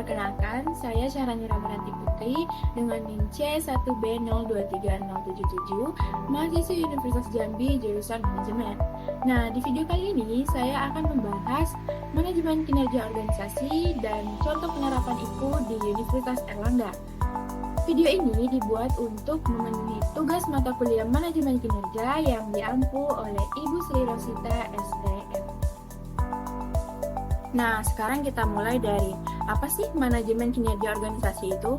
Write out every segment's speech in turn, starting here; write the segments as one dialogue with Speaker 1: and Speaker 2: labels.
Speaker 1: Perkenalkan, saya Syahrani Ramadanti Putri dengan NIM C1B023077, mahasiswa Universitas Jambi jurusan Manajemen. Nah, di video kali ini saya akan membahas manajemen kinerja organisasi dan contoh penerapan IKU di Universitas Erlangga. Video ini dibuat untuk memenuhi tugas mata kuliah manajemen kinerja yang diampu oleh Ibu Sri Rosita STM. Nah, sekarang kita mulai dari apa sih manajemen kinerja organisasi itu?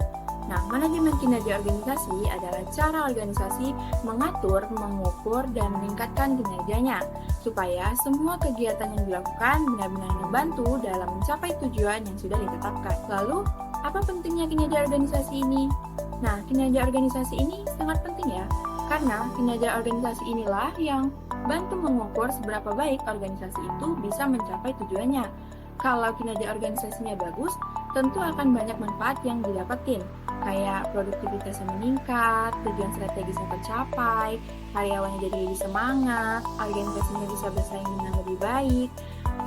Speaker 1: Nah, manajemen kinerja organisasi adalah cara organisasi mengatur, mengukur, dan meningkatkan kinerjanya supaya semua kegiatan yang dilakukan benar-benar membantu dalam mencapai tujuan yang sudah ditetapkan. Lalu, apa pentingnya kinerja organisasi ini? Nah, kinerja organisasi ini sangat penting ya, karena kinerja organisasi inilah yang bantu mengukur seberapa baik organisasi itu bisa mencapai tujuannya. Kalau kinerja organisasinya bagus, tentu akan banyak manfaat yang didapatin, kayak produktivitasnya meningkat, tujuan strategisnya tercapai, karyawannya jadi lebih semangat, organisasinya bisa bersaing dengan lebih baik,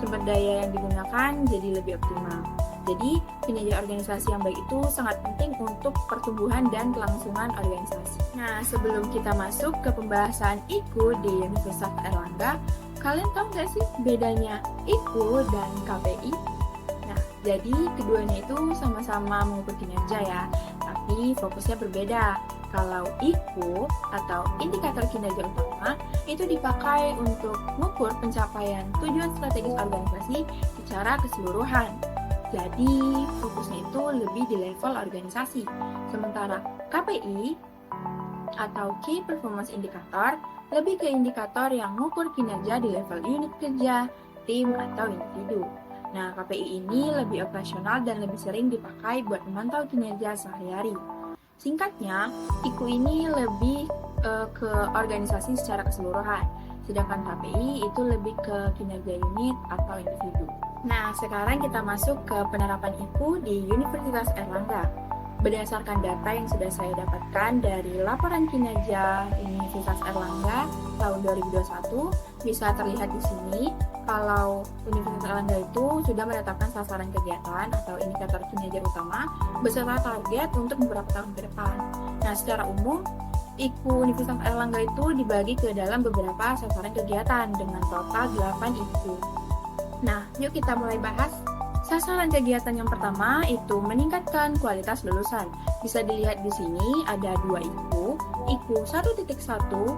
Speaker 1: sumber daya yang digunakan jadi lebih optimal. Jadi, kinerja organisasi yang baik itu sangat penting untuk pertumbuhan dan kelangsungan organisasi. Nah, sebelum kita masuk ke pembahasan IKU di Universitas Erlangga, kalian tahu nggak sih bedanya IKU dan KPI? Nah, jadi keduanya itu sama-sama mengukur kinerja ya, tapi fokusnya berbeda. Kalau IKU atau indikator kinerja utama itu dipakai untuk mengukur pencapaian tujuan strategis organisasi secara keseluruhan. Jadi, fokusnya itu lebih di level organisasi. Sementara KPI atau Key Performance Indicator lebih ke indikator yang mengukur kinerja di level unit kerja, tim, atau individu. Nah, KPI ini lebih operasional dan lebih sering dipakai buat memantau kinerja sehari-hari. Singkatnya, IKU ini lebih ke organisasi secara keseluruhan, sedangkan KPI itu lebih ke kinerja unit atau individu. Nah, sekarang kita masuk ke penerapan IKU di Universitas Erlangga. Berdasarkan data yang sudah saya dapatkan dari laporan kinerja Universitas Erlangga tahun 2021, bisa terlihat di sini kalau Universitas Erlangga itu sudah menetapkan sasaran kegiatan atau indikator kinerja utama beserta target untuk beberapa tahun ke depan. Nah, secara umum, IKU Universitas Erlangga itu dibagi ke dalam beberapa sasaran kegiatan dengan total 8 IKU. Nah, yuk kita mulai bahas. Sasaran kegiatan yang pertama itu meningkatkan kualitas lulusan. Bisa dilihat di sini ada 2 IKU. IKU 1.1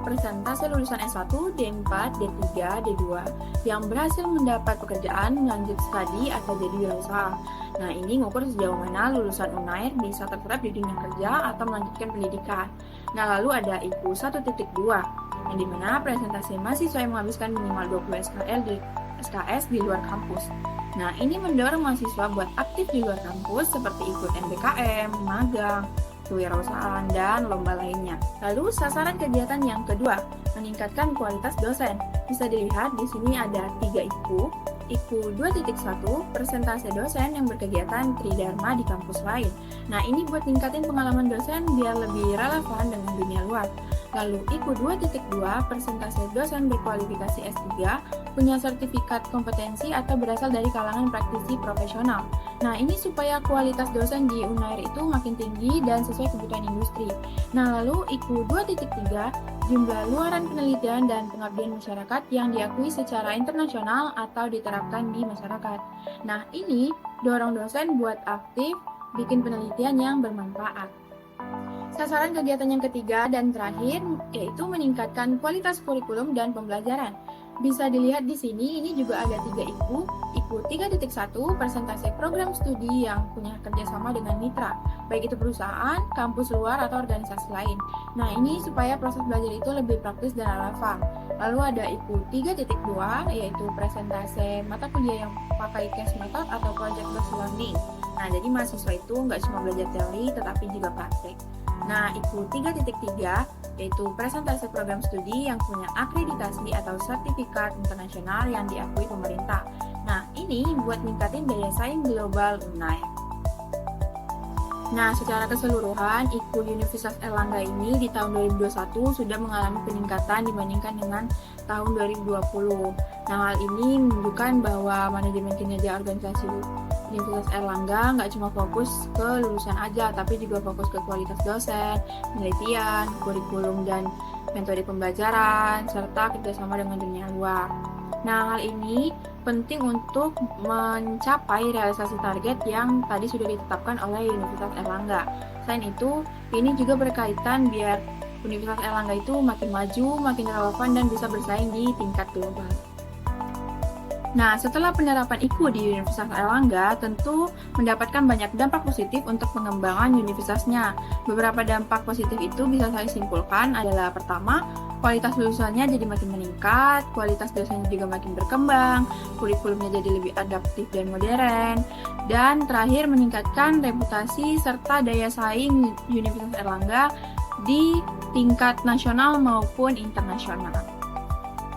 Speaker 1: persentase lulusan S1, D4, D3, D2 yang berhasil mendapat pekerjaan lanjut studi atau jadi wirausaha. Nah, ini ngukur sejauh mana lulusan UNAIR bisa terserap di dunia kerja atau melanjutkan pendidikan. Nah, lalu ada IKU 1.2 yang dimana presentasi mahasiswa yang menghabiskan minimal 20 SKS di luar kampus. Nah, ini mendorong mahasiswa buat aktif di luar kampus seperti ikut MBKM, magang, kewirausahaan, dan lomba lainnya. Lalu, sasaran kegiatan yang kedua, meningkatkan kualitas dosen. Bisa dilihat di sini ada 3 IKU. IKU 2.1, persentase dosen yang berkegiatan tridharma di kampus lain. Nah, ini buat ningkatin pengalaman dosen biar lebih relevan dengan dunia luar. Lalu, IKU 2.2, persentase dosen berkualifikasi S3, punya sertifikat kompetensi atau berasal dari kalangan praktisi profesional. Nah, ini supaya kualitas dosen di UNAIR itu makin tinggi dan sesuai kebutuhan industri. Nah, lalu IKU 2.3, jumlah luaran penelitian dan pengabdian masyarakat yang diakui secara internasional atau diterapkan di masyarakat. Nah, ini dorong dosen buat aktif bikin penelitian yang bermanfaat. Sasaran kegiatan yang ketiga dan terakhir yaitu meningkatkan kualitas kurikulum dan pembelajaran. Bisa dilihat di sini, ini juga ada 3 IKU. IKU 3.1, persentase program studi yang punya kerjasama dengan mitra, baik itu perusahaan, kampus luar, atau organisasi lain. Nah, ini supaya proses belajar itu lebih praktis dan relevan. Lalu ada IKU 3.2, yaitu presentase mata kuliah yang pakai case method atau project based learning. Nah, jadi mahasiswa itu nggak cuma belajar teori, tetapi juga praktik. Nah, IKU 3.3 yaitu presentase program studi yang punya akreditasi atau sertifikat internasional yang diakui pemerintah. Nah, ini buat ningkatin daya saing global UNAIR. Nah, secara keseluruhan, IKU Universitas Erlangga ini di tahun 2021 sudah mengalami peningkatan dibandingkan dengan tahun 2020. Nah, hal ini menunjukkan bahwa manajemen kinerja organisasi Universitas Airlangga nggak cuma fokus ke lulusan aja, tapi juga fokus ke kualitas dosen, penelitian, kurikulum dan metode pembelajaran, serta kerjasama dengan dunia luar. Nah, hal ini penting untuk mencapai realisasi target yang tadi sudah ditetapkan oleh Universitas Airlangga. Selain itu, ini juga berkaitan biar Universitas Airlangga itu makin maju, makin relevan, dan bisa bersaing di tingkat global. Nah, setelah penerapan IKU di Universitas Airlangga, tentu mendapatkan banyak dampak positif untuk pengembangan universitasnya. Beberapa dampak positif itu bisa saya simpulkan adalah pertama, kualitas lulusannya jadi makin meningkat, kualitas dosennya juga makin berkembang, kurikulumnya jadi lebih adaptif dan modern, dan terakhir meningkatkan reputasi serta daya saing Universitas Airlangga di tingkat nasional maupun internasional.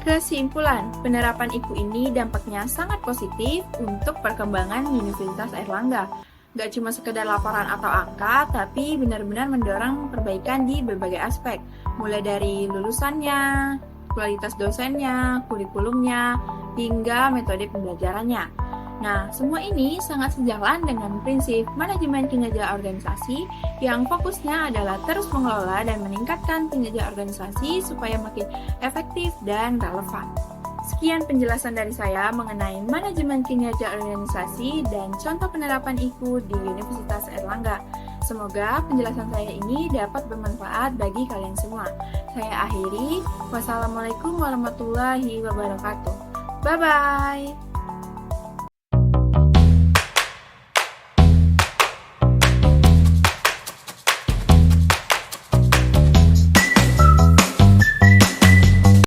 Speaker 1: Kesimpulan, penerapan IKU ini dampaknya sangat positif untuk perkembangan Universitas Airlangga. Gak cuma sekedar laporan atau angka, tapi benar-benar mendorong perbaikan di berbagai aspek, mulai dari lulusannya, kualitas dosennya, kurikulumnya, hingga metode pembelajarannya. Nah, semua ini sangat sejalan dengan prinsip manajemen kinerja organisasi yang fokusnya adalah terus mengelola dan meningkatkan kinerja organisasi supaya makin efektif dan relevan. Sekian penjelasan dari saya mengenai manajemen kinerja organisasi dan contoh penerapan IKU di Universitas Airlangga. Semoga penjelasan saya ini dapat bermanfaat bagi kalian semua. Saya akhiri. Wassalamualaikum warahmatullahi wabarakatuh. Bye-bye.